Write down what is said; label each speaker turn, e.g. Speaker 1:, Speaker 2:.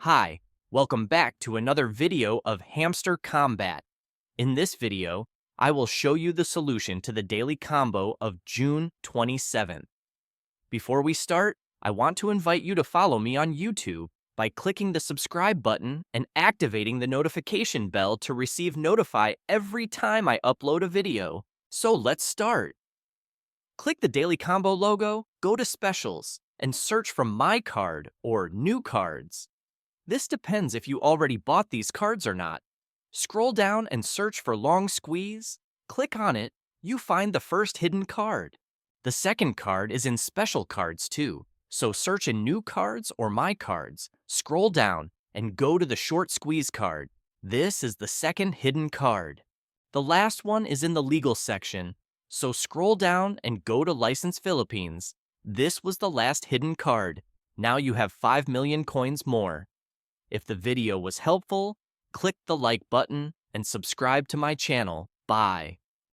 Speaker 1: Hi, welcome back to another video of Hamster Kombat. In this video, I will show you the solution to the daily combo of June 27th. Before we start, I want to invite you to follow me on YouTube by clicking the subscribe button and activating the notification bell to receive notify every time I upload a video. So let's start. Click the Daily Combo logo, go to Specials, and search for My Card or New Cards. This depends if you already bought these cards or not. Scroll down and search for Long Squeeze. Click on it, you find the first hidden card. The second card is in Special Cards too, so search in New Cards or My Cards, scroll down, and go to the Short Squeeze card. This is the second hidden card. The last one is in the Legal section, so scroll down and go to License Philippines. This was the last hidden card. Now you have 5 million coins more. If the video was helpful, click the like button and subscribe to my channel. Bye.